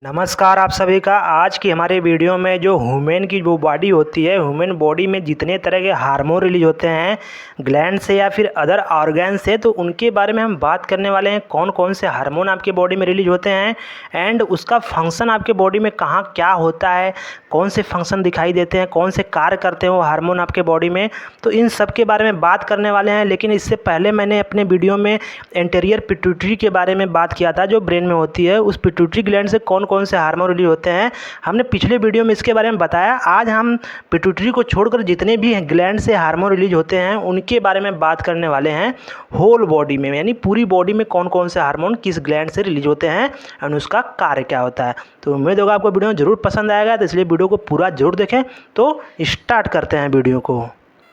नमस्कार आप सभी का। आज की हमारे वीडियो में जो ह्यूमन की जो बॉडी होती है, ह्यूमन बॉडी में जितने तरह के हार्मोन रिलीज होते हैं ग्लैंड से या फिर अदर ऑर्गन से, तो उनके बारे में हम बात करने वाले हैं। कौन कौन से हार्मोन आपके बॉडी में रिलीज होते हैं एंड उसका फंक्शन आपके बॉडी में कहाँ क्या होता है, कौन से फंक्शन दिखाई देते हैं, कौन से कार्य करते हैं वो हार्मोन आपके बॉडी में, तो इन सब के बारे में बात करने वाले हैं। लेकिन इससे पहले मैंने अपने वीडियो में एंटीरियर पिट्यूटरी के बारे में बात किया था, जो ब्रेन में होती है। उस पिट्यूटरी ग्लैंड से कौन कौन से हार्मोन रिलीज होते हैं हमने पिछले वीडियो में इसके बारे में बताया। आज हम पिट्यूटरी को छोड़कर जितने भी ग्लैंड से हार्मोन रिलीज होते हैं उनके बारे में बात करने वाले हैं। होल बॉडी में, यानी पूरी बॉडी में कौन कौन से हार्मोन किस ग्लैंड से रिलीज होते हैं और उसका कार्य क्या होता है। तो उम्मीद होगा आपको वीडियो जरूर पसंद आएगा, तो इसलिए वीडियो को पूरा जरूर देखें। तो स्टार्ट करते हैं वीडियो को।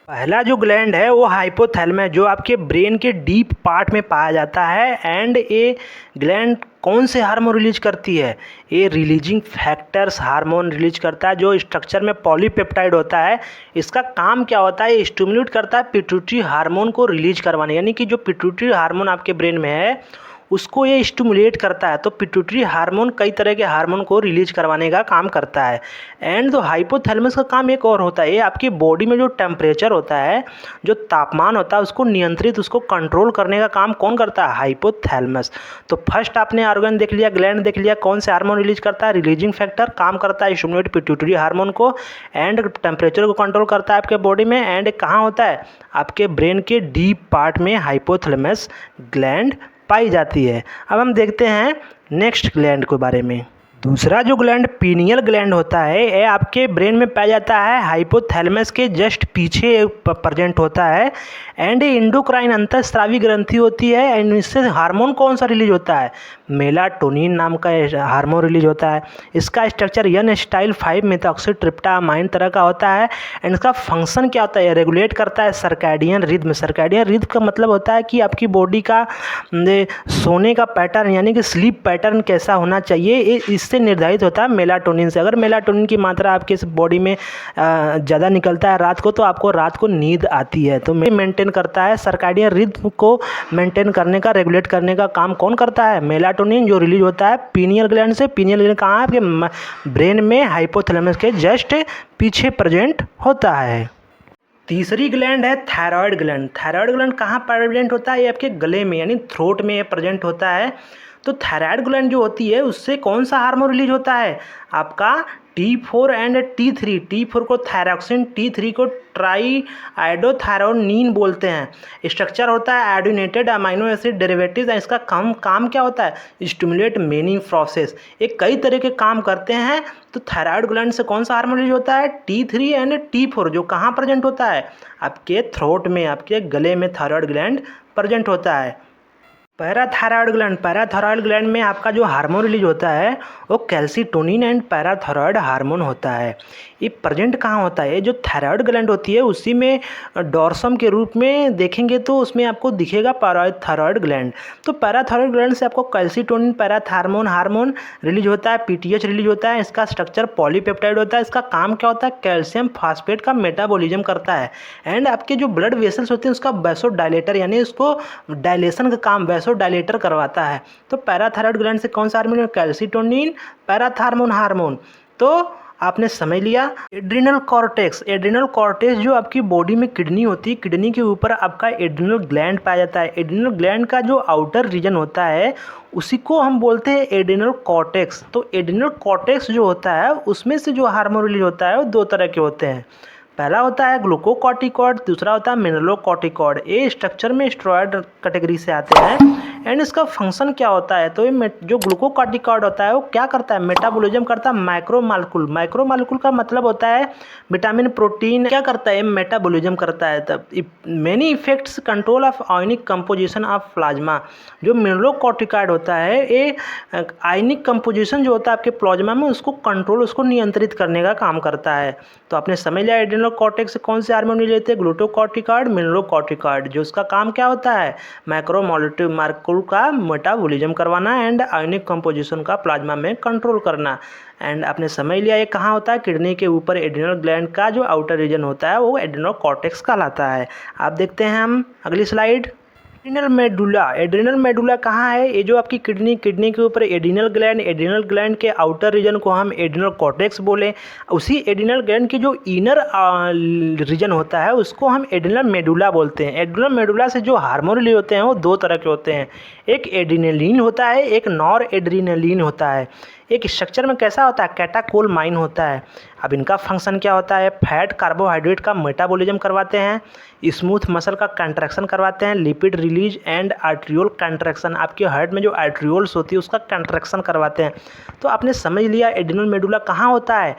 पहला जो ग्लैंड है वो हाइपोथैलेमस, जो आपके ब्रेन के डीप पार्ट में पाया जाता है। एंड ये ग्लैंड कौन से हार्मोन रिलीज करती है? ये रिलीजिंग फैक्टर्स हार्मोन रिलीज करता है, जो स्ट्रक्चर में पॉलीपेप्टाइड होता है। इसका काम क्या होता है? ये स्टिमुलेट करता है पिट्यूटरी हार्मोन को रिलीज करवाने, यानी कि जो पिट्यूटरी हार्मोन आपके ब्रेन में है उसको ये स्टिमुलेट करता है। तो पिट्यूटरी हार्मोन कई तरह के हार्मोन को रिलीज करवाने का काम करता है। एंड तो हाइपोथैलेमस का काम एक और होता है, ये आपकी बॉडी में जो टेम्परेचर होता है, जो तापमान होता है, उसको नियंत्रित, उसको कंट्रोल करने का काम कौन करता है? हाइपोथैलेमस। तो फर्स्ट आपने ऑर्गन देख लिया, ग्लैंड देख लिया, कौन से हार्मोन रिलीज करता है? रिलीजिंग फैक्टर काम करता है स्टिमुलेट पिट्यूटरी हार्मोन को, एंड टेम्परेचर को कंट्रोल करता है आपके बॉडी में। एंड कहाँ होता है? आपके ब्रेन के डीप पार्ट में हाइपोथैलेमस ग्लैंड पाई जाती है। अब हम देखते हैं नेक्स्ट ग्लैंड के बारे में। दूसरा जो ग्लैंड पीनियल ग्लैंड होता है, ये आपके ब्रेन में पाया जाता है, हाइपोथैलेमस के जस्ट पीछे प्रेजेंट होता है। एंड ये इंडोक्राइन अंतःस्रावी ग्रंथि होती है। एंड इससे हार्मोन कौन सा रिलीज होता है? मेलाटोनिन नाम का हार्मोन रिलीज होता है। इसका स्ट्रक्चर एन स्टाइल 5 मेथॉक्सीट्रिप्टामाइन तरह का होता है। एंड इसका फंक्शन क्या होता है? रेगुलेट करता है सर्कैडियन रिद्म। सर्कैडियन रिद्म का मतलब होता है कि आपकी बॉडी का सोने का पैटर्न, यानी कि स्लीप पैटर्न कैसा होना चाहिए, इससे निर्धारित होता है मेलाटोनिन से। अगर मेलाटोनिन की मात्रा आपके इस बॉडी में ज़्यादा निकलता है रात को, तो आपको रात को नींद आती है। तो मेंटेन करता है सर्कैडियन रिद्म को मेंटेन करने का, रेगुलेट करने का काम कौन करता है? मेलाटोनिन, जो रिलीज होता है पीनियल ग्लैंड से। पीनियल ग्लैंड कहाँ है? आपके ब्रेन में हाइपोथैलेमस के जस्ट पीछे प्रेजेंट होता है। तीसरी ग्लैंड है थायराइड ग्लैंड। थायराइड ग्लैंड कहाँ प्रेजेंट होता है? ये आपके गले में, यानी थ्रोट में प्रेजेंट होता है। तो थायराइड ग्लैंड जो होती है उससे कौन सा हार्मोन रिलीज होता है? आपका T4 एंड T3। T4 को थायरॉक्सिन, T3 को ट्राई आइडोथायरोनिन बोलते हैं। स्ट्रक्चर होता है आयोडीनेटेड अमीनो एसिड डेरिवेटिव। इसका काम क्या होता है? Stimulate many process. ये कई तरह के काम करते हैं। तो थायराइड ग्लैंड से कौन सा हार्मोन रिलीज होता है? T3 एंड T4, जो कहाँ प्रेजेंट होता है? आपके थ्रोट में, आपके गले में थायराइड ग्लैंड प्रेजेंट होता है। Parathyroid gland. पैराथायरॉयड ग्लैंड में आपका जो हार्मोन रिलीज होता है वो कैल्सीटोनिन एंड पैराथायरॉयड हार्मोन होता है। ये प्रेजेंट कहाँ होता है? जो थायरॉयड ग्लैंड होती है उसी में डॉर्सम के रूप में देखेंगे तो उसमें आपको दिखेगा पैराथायरॉयड ग्लैंड। तो पैराथायरॉयड ग्लैंड से आपको कैल्सीटोनिन पैराथार्मोन हार्मोन रिलीज होता है, PTH रिलीज होता है। इसका स्ट्रक्चर पॉलीपेप्टाइड होता है। इसका काम क्या होता है? कैल्शियम फास्फेट का मेटाबॉलिज्म करता है। एंड आपके जो ब्लड वेसल्स होते हैं उसका वैसोडायलेटर, यानी उसको डायलेशन का काम डायलेटर करवाता है। तो पैराथायरॉयड ग्लैंड से कौन सा हार्मोन? Calcitonin parathormone hormone. तो आपने समझ लिया। Adrenal cortex. एड्रिनल कॉर्टेक्स जो आपकी बॉडी में किडनी होती है, किडनी के ऊपर आपका एड्रिनल ग्लैंड पाया जाता है। एड्रिनल ग्लैंड का जो आउटर रीजन होता है उसी को हम बोलते हैं एड्रिनल कॉर्टेक्स। तो एड्रिनल कॉर्टेक्स जो होता है उसमें से जो हार्मोन रिलीज होता है वो दो तरह के होते हैं। पहला होता है ग्लूकोकॉर्टिकॉइड, दूसरा होता है मिनरलोकॉर्टिकॉइड। ये स्ट्रक्चर में स्टेरॉयड कैटेगरी से आते हैं। एंड इसका फंक्शन क्या होता है? तो ये जो ग्लूकोकॉर्टिकॉइड होता है वो क्या करता है? मेटाबॉलिज्म करता है माइक्रोमॉलिक्यूल। माइक्रोमॉलिक्यूल का मतलब होता है विटामिन, प्रोटीन। क्या करता है? मेटाबॉलिज्म करता है। तब many effects control of ionic composition of plasma. जो मिनरलोकॉर्टिकॉइड होता है ये आयनिक कंपोजिशन जो होता है आपके प्लाज्मा में उसको कंट्रोल, उसको नियंत्रित करने का काम करता है। तो आपने समझ लिया एड्रिनल कॉर्टेक्स से कौन से हार्मोन रिलीज होते हैं? Glucocorticoid, mineralocorticoid. जो उसका काम क्या होता है? मैक्रोमॉलिक्यूल का मेटाबॉलिज्म करवाना एंड आयनिक कंपोजिशन का प्लाज्मा में कंट्रोल करना। एंड आपने समझ लिया ये कहाँ होता है? किडनी के ऊपर एड्रिनल ग्लैंड का जो आउटर रीजन होता है वो एड्रिनल कॉर्टेक्स कहलाता है। आप देखते हैं हम अगली स्लाइड। एड्रिनल मेडुला कहाँ है? ये जो आपकी किडनी के ऊपर एड्रिनल ग्लैंड के आउटर रीजन को हम एड्रिनल कॉर्टेक्स बोले। उसी एड्रिनल ग्लैंड की जो इनर रीजन होता है उसको हम एड्रिनल मेडुला बोलते हैं। एड्रिनल मेडुला से जो हार्मोन रिलीज होते हैं वो दो तरह के होते हैं, एक एड्रिनलिन होता है, एक नॉर एड्रिनलिन होता है। एक स्ट्रक्चर में कैसा होता है? कैटाकोलमाइन होता है। अब इनका फंक्शन क्या होता है? फैट कार्बोहाइड्रेट का मेटाबॉलिज्म करवाते हैं, स्मूथ मसल का कंट्रैक्शन करवाते हैं, lipid release and arteriole contraction, आपके हार्ट में जो आर्ट्रियोल्स होती है उसका कंट्रैक्शन करवाते हैं। तो आपने समझ लिया एड्रिनल मेडुला कहाँ होता है।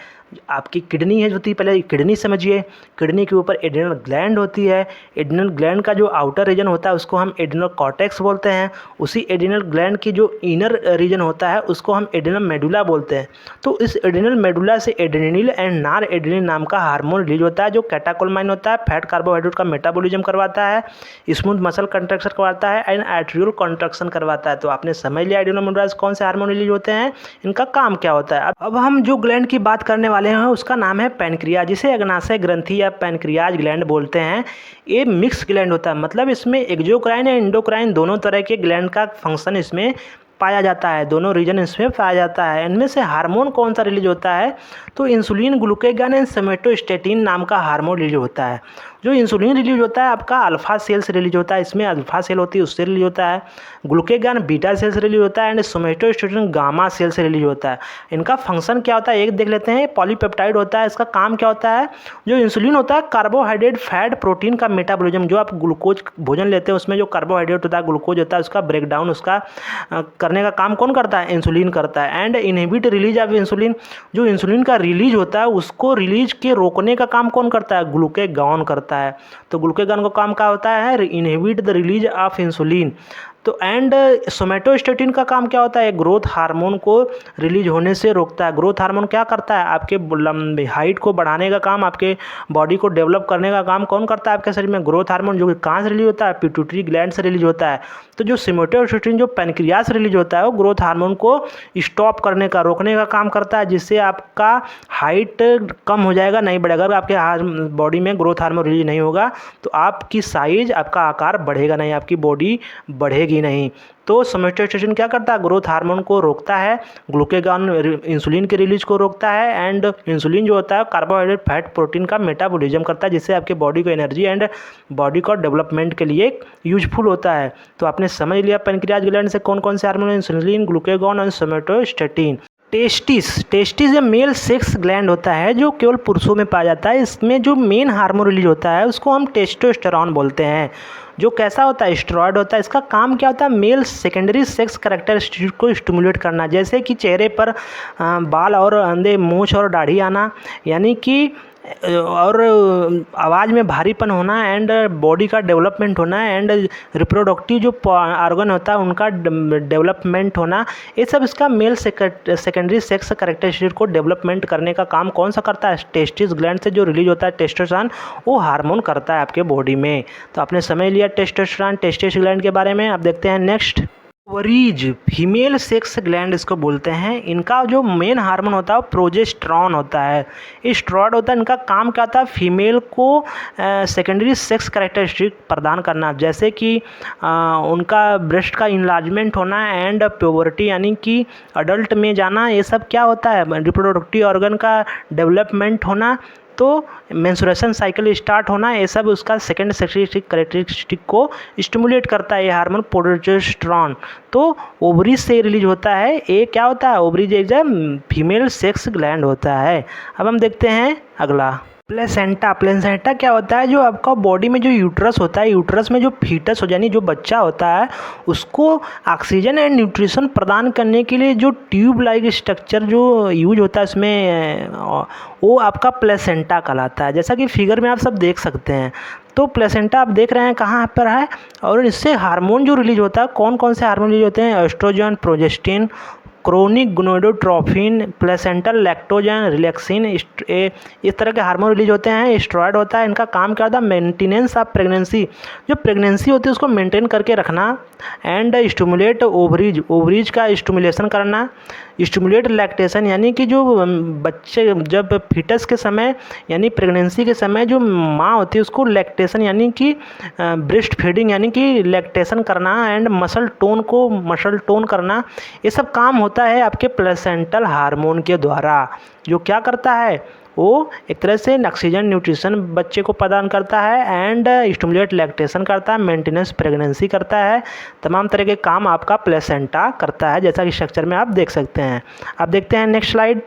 आपकी किडनी है होती है, पहले किडनी समझिए। किडनी के ऊपर एड्रिनल ग्लैंड होती है। एड्रिनल ग्लैंड का जो आउटर रीजन होता है उसको हम एड्रिनल कॉर्टेक्स बोलते हैं। उसी एड्रिनल ग्लैंड की जो इनर रीजन होता है उसको हम एड्रिनल मेडुला बोलते हैं। तो इस एड्रिनल मेडुला से एड्रेनलिन एंड नॉर एड्रेनलिन नाम का हार्मोन रिलीज होता है जो कैटाकोलमाइन होता है, फैट कार्बोहाइड्रेट का मेटाबॉलिज्म करवाता है, स्मूथ मसल कंट्रैक्शन करवाता है एंड आर्ट्रियल कंट्रैक्शन करवाता है। तो आपने समझ लिया एड्रिनल मेडुला से कौन से हार्मोन रिलीज होते हैं, इनका काम क्या होता है। अब हम जो ग्लैंड की बात करने वाले हैं उसका नाम है पैनक्रियाज, जिसे अग्नाशय ग्रंथि या पैनक्रियाज ग्लैंड बोलते हैं। ये मिक्स ग्लैंड होता है, मतलब इसमें एक्सोक्राइन या एंडोक्राइन दोनों तरह के ग्लैंड का फंक्शन इसमें पाया जाता है, दोनों रीजन इसमें पाया जाता है। इनमें से हार्मोन कौन सा रिलीज होता है, तो इंसुलिन, ग्लूकेगन एंड सोमेटोस्टेटिन नाम का हार्मोन रिलीज होता है। जो इंसुलिन रिलीज होता है आपका अल्फा सेल से रिलीज होता है, इसमें अल्फा सेल होती है उससे रिलीज होता है। ग्लूकेगन बीटा सेल से रिलीज होता है एंड सोमेटोस्टेटिन गामा सेल से रिलीज होता है। इनका फंक्शन क्या होता है एक देख लेते हैं। पॉलीपेप्टाइड होता है, इसका काम क्या होता है। जो इंसुलिन होता है कार्बोहाइड्रेट, फैट, प्रोटीन का मेटाबॉलिज्म, जो आप ग्लूकोज भोजन लेते हैं उसमें जो कार्बोहाइड्रेट होता है, ग्लूकोज होता है, उसका ब्रेकडाउन उसका करने का काम कौन करता है, इंसुलिन करता है। And inhibit release of insulin, जो इंसुलिन का रिलीज होता है उसको रिलीज के रोकने का काम कौन करता है, ग्लूकेगॉन करता है। तो ग्लूकेगॉन का काम क्या होता है, inhibit the release of insulin. तो एंड सोमेटोस्टेटिन का काम क्या होता है, ग्रोथ हार्मोन को रिलीज होने से रोकता है। ग्रोथ हार्मोन क्या करता है, आपके हाइट को बढ़ाने का काम, आपके बॉडी को डेवलप करने का काम कौन करता है आपके शरीर में, ग्रोथ हार्मोन, जो कि कहाँ से रिलीज होता है, पिट्यूटरी ग्लैंड से रिलीज होता है। तो जो सोमेटोस्टेटिन जो पैनक्रियाज से रिलीज होता है वो ग्रोथ हार्मोन को स्टॉप करने का, रोकने का काम करता है, जिससे आपका हाइट कम हो जाएगा, नहीं बढ़ेगा। अगर आपके बॉडी में ग्रोथ हार्मोन रिलीज नहीं होगा तो आपकी साइज, आपका आकार बढ़ेगा नहीं, आपकी बॉडी बढ़ेगी नहीं। तो सोमेटोस्टेटिन क्या करता है, ग्रोथ हार्मोन को रोकता है, ग्लूकेगॉन इंसुलिन के रिलीज को रोकता है एंड इंसुलिन जो होता है कार्बोहाइड्रेट, फैट, प्रोटीन का मेटाबॉलिज्म करता है, जिससे आपके बॉडी को एनर्जी एंड बॉडी को डेवलपमेंट के लिए यूजफुल होता है। तो आपने समझ लिया पैनक्रियाज ग्लैंड से कौन कौन से हार्मोन, इंसुलिन, ग्लूकेगॉन और सोमेटोस्टेटिन। टेस्टिस ये मेल सेक्स ग्लैंड होता है जो केवल पुरुषों में पाया जाता है। इसमें जो मेन हार्मोन रिलीज होता है उसको हम टेस्टोस्टेरॉन बोलते हैं, जो कैसा होता है, स्टेरॉयड होता है। इसका काम क्या होता है, मेल सेकेंडरी सेक्स कैरेक्टरिस्टिक को स्टिमुलेट करना, जैसे कि चेहरे पर बाल और अंधे मूंछ और दाढ़ी आना, यानी कि और आवाज़ में भारीपन होना एंड बॉडी का डेवलपमेंट होना एंड रिप्रोडक्टिव जो ऑर्गन होता है उनका डेवलपमेंट होना, ये सब इसका मेल सेकेंडरी सेक्स कैरेक्टरिस्टिक को डेवलपमेंट करने का काम कौन सा करता है, टेस्टिस ग्लैंड से जो रिलीज होता है टेस्टोस्टेरोन, वो हार्मोन करता है आपके बॉडी में। तो आपने समझ लिया टेस्टोस्टेरोन, टेस्टिस ग्लैंड के बारे में। अब देखते हैं next, ovaries, female sex gland इसको बोलते हैं। इनका जो मेन हार्मोन होता है वो प्रोजेस्टेरॉन होता है, स्टेरॉयड होता है। इनका काम क्या होता है, फीमेल को सेकेंडरी सेक्स कैरेक्टरिस्टिक प्रदान करना, जैसे कि उनका ब्रेस्ट का इनलार्जमेंट होना एंड प्यूबर्टी यानी कि अडल्ट में जाना, ये सब क्या होता है, रिप्रोडक्टिव ऑर्गन का डेवलपमेंट होना, तो मेंस्ट्रुएशन साइकिल स्टार्ट होना, ये सब उसका सेकेंड सेक्स कैरेक्टरिस्टिक को स्टिमुलेट करता है ये हार्मोन प्रोजेस्टेरॉन। तो ओवरी से रिलीज होता है, ये क्या होता है, ओवरी जो फीमेल सेक्स ग्लैंड होता है। अब हम देखते हैं अगला, प्लेसेंटा क्या होता है, जो आपका बॉडी में जो यूट्रस होता है, यूट्रस में जो फीटस हो यानी जो बच्चा होता है उसको ऑक्सीजन एंड न्यूट्रिशन प्रदान करने के लिए जो ट्यूब लाइक स्ट्रक्चर जो यूज होता है उसमें, वो आपका प्लेसेंटा कहलाता है, जैसा कि फिगर में आप सब देख सकते हैं। तो प्लेसेंटा आप देख रहे हैं कहाँ पर है, और इससे हार्मोन जो रिलीज होता है, कौन कौन से हार्मोन रिलीज होते हैं, estrogen, progestin, chronic gonadotropin, placental lactose and relaxin, इस तरह के हार्मोन रिलीज होते हैं। स्टेरॉयड होता है, इनका काम क्या होता है, मेंटेनेंस ऑफ प्रेगनेंसी, जो प्रेगनेंसी होती है उसको मेंटेन करके रखना। एंड स्टिमुलेट ओवरीज, ओवरीज का स्टिमुलेशन करना। स्टिमुलेट लैक्टेशन, यानी कि जो बच्चे जब फीटस के समय यानी प्रेगनेंसी के समय जो माँ होती है उसको लैक्टेशन यानी कि ब्रेस्ट फीडिंग यानी कि लैक्टेशन करना। एंड मसल टोन करना, ये सब काम होता है आपके प्लेसेंटल हार्मोन के द्वारा। जो क्या करता है, वो एक तरह से ऑक्सीजन न्यूट्रिशन बच्चे को प्रदान करता है एंड स्टिमुलेट लैक्टेशन करता है, मेंटेनेंस प्रेगनेंसी करता है। तमाम तरह के काम आपका प्लेसेंटा करता है, जैसा कि स्ट्रक्चर में आप देख सकते हैं। आप देखते हैं next slide.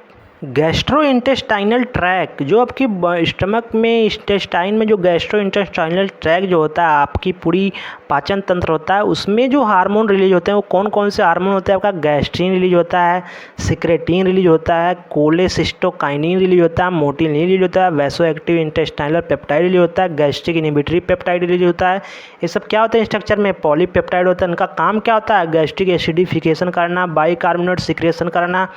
Gastro intestinal tract, जो आपकी स्टमक में इंटेस्टाइन में जो गैस्ट्रो इंटेस्टाइनल ट्रैक जो होता है, आपकी पूरी पाचन तंत्र होता है, उसमें जो हार्मोन रिलीज होते हैं वो कौन कौन से हार्मोन होते हैं, आपका गैस्ट्रीन रिलीज होता है, सिक्रेटिन रिलीज होता है, कोलेसिस्टोकाइनिन रिलीज होता है, मोटिलिन रिलीज होता है, vaso active intestinal peptide release होता है, गैस्ट्रिक इनहिबिटरी पेप्टाइड रिलीज होता है। ये सब क्या होता है स्ट्रक्चर में, पॉलीपेप्टाइड होता है। इनका काम क्या होता है, गैस्ट्रिक एसिडिफिकेशन करना, बाइकार्बोनेट सिक्रेशन करना,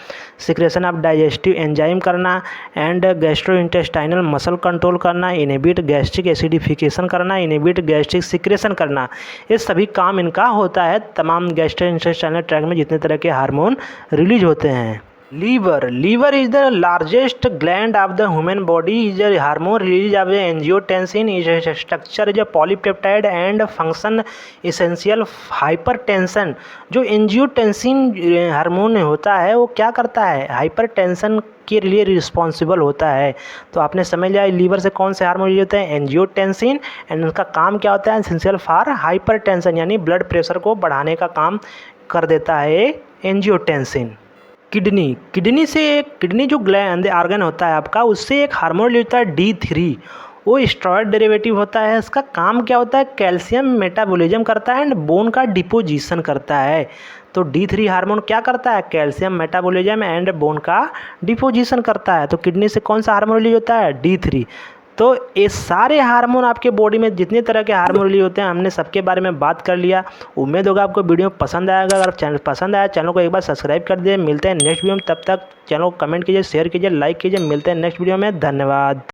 सिक्रेशन ऑफ डाइजेस्टिव एंजाइम करना, एंड गैस्ट्रोइंटेस्टाइनल मसल कंट्रोल करना, इनहिबिट गैस्ट्रिक एसिडिफिकेशन करना, इनहिबिट गैस्ट्रिक सिक्रेशन करना। ये सभी काम इनका होता है तमाम गैस्ट्रोइंटेस्टाइनल ट्रैक्ट में जितने तरह के हार्मोन रिलीज होते हैं। Liver is the largest gland of the human body, is a hormone release of the angiotensin, is structure is a polypeptide and function essential hypertension. जो एंजियोटेंसिन हार्मोन होता है वो क्या करता है, हाइपरटेंशन के लिए रिस्पॉन्सिबल होता है। तो आपने समझ लिया लीवर से कौन से हार्मोन रिलीज होते हैं, एंजियोटेंसिन, एंड उनका काम क्या होता है, एसेंशियल फॉर हाइपरटेंशन यानी ब्लड प्रेशर को बढ़ाने का काम कर देता है एंजियोटेंसिन। किडनी जो ग्लैंड ऑर्गन होता है आपका, उससे एक हार्मोन रिलीज होता है D3, वो स्टेरॉयड डेरिवेटिव होता है। इसका काम क्या होता है, कैल्शियम मेटाबॉलिज्म करता है एंड बोन का डिपोजिशन करता है। तो D3 हार्मोन क्या करता है, कैल्शियम मेटाबॉलिज्म एंड बोन का डिपोजिशन करता है। तो किडनी से कौन सा हार्मोन रिलीज होता है, D3। तो ये सारे हार्मोन आपके बॉडी में जितने तरह के हार्मोन रिलीज होते हैं हमने सबके बारे में बात कर लिया। उम्मीद होगा आपको वीडियो पसंद आएगा। अगर चैनल पसंद आया चैनल को एक बार सब्सक्राइब कर दीजिए। मिलते हैं नेक्स्ट वीडियो में, तब तक चैनल को कमेंट कीजिए, शेयर कीजिए, लाइक कीजिए। मिलते हैं नेक्स्ट वीडियो में, धन्यवाद।